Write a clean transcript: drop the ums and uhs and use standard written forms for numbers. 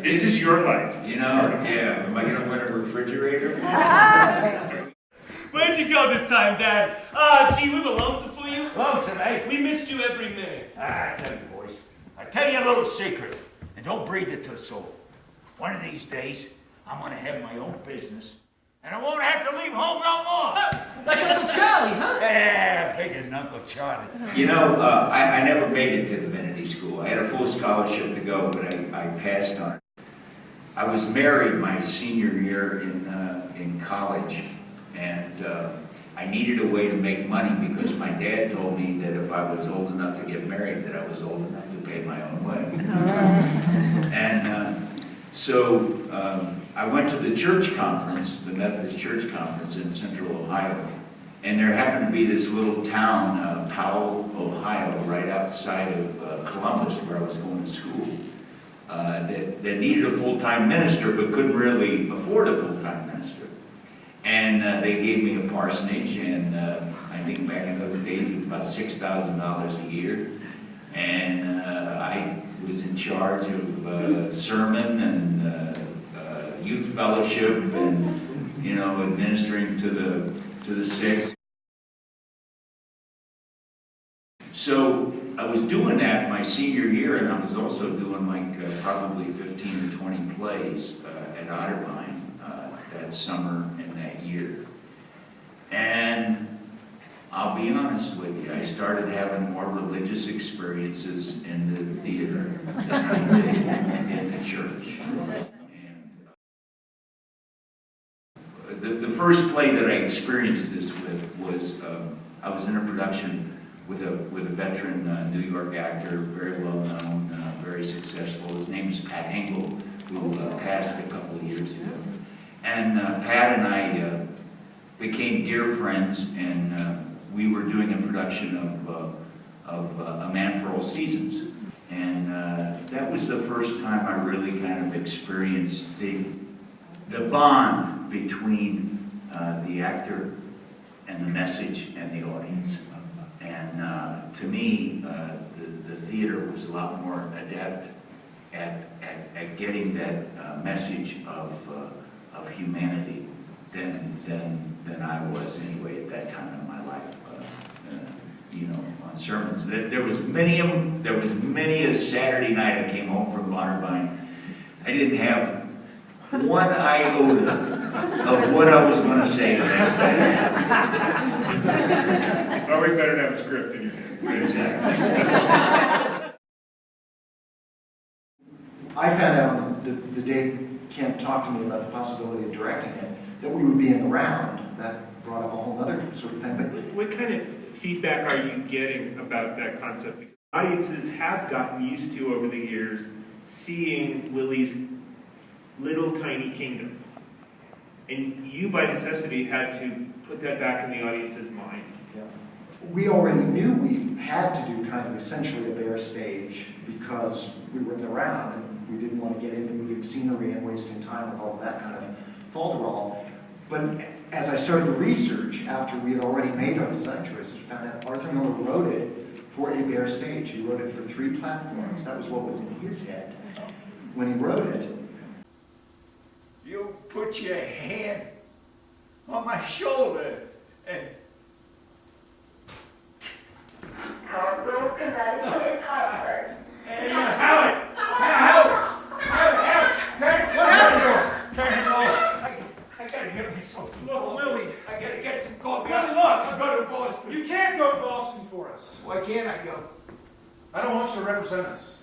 This is your life. You know, yeah. Am I going to win a refrigerator? Where'd you go this time, Dad? Gee, we were lonesome for you. Lonesome, eh? We missed you every minute. I tell you, boys. I tell you a little secret, and don't breathe it to a soul. One of these days, I'm gonna have my own business, and I won't have to leave home no more. Like Uncle Charlie, huh? Yeah, bigger than Uncle Charlie. You know, I never made it to the Divinity School. I had a full scholarship to go, but I passed on it. I was married my senior year in college, and I needed a way to make money because my dad told me that if I was old enough to get married, that I was old enough to pay my own way. And so I went to the church conference, the Methodist Church Conference in Central Ohio, and there happened to be this little town, Powell, Ohio, right outside of Columbus, where I was going to school, that needed a full-time minister but couldn't really afford a full-time minister. And they gave me a parsonage, and I think back in those days it was about $6,000 a year. And I was in charge of sermon and youth fellowship, and you know, administering to the sick. So I was doing that my senior year, and I was also doing like probably 15 or 20 plays at Otterbein that summer and that year. And I'll be honest with you, I started having more religious experiences in the theater than I did in the church. And the first play that I experienced this with was, I was in a production with a veteran New York actor, very well known, very successful. His name is Pat Engel, who passed a couple of years ago. And Pat and I became dear friends, and we were doing a production of A Man for All Seasons. And that was the first time I really kind of experienced the bond between the actor and the message and the audience. And to me, the theater was a lot more adept at getting that message of humanity than I was anyway at that time in my life. You know, on sermons, there was many of them. There was many a Saturday night I came home from Otterbein. I didn't have one iota of what I was going to say the next day. It's always better to have a script in your head. Exactly. I found out on the day Kent talked to me about the possibility of directing it, that we would be in the round. That brought up a whole other sort of thing. But What kind of feedback are you getting about that concept? Because audiences have gotten used to, over the years, seeing Willie's little tiny kingdom. And you, by necessity, had to put that back in the audience's mind. yeah. We already knew we had to do kind of essentially a bare stage because we were in the round, and we didn't want to get into moving scenery and wasting time with all of that kind of falderall. But as I started to research, after we had already made our design choices, we found out Arthur Miller wrote it for a bare stage. He wrote it for 3 platforms. That was what was in his head when he wrote it. You put your hand on my shoulder and Hartman, Connecticut is Hartford. Howard! Turn it off! I gotta get myself some Look, coffee. Willie. I gotta get some coffee. Willie, look. I'm going to Boston. You can't go to Boston for us. Why can't I go? I don't want you to represent us.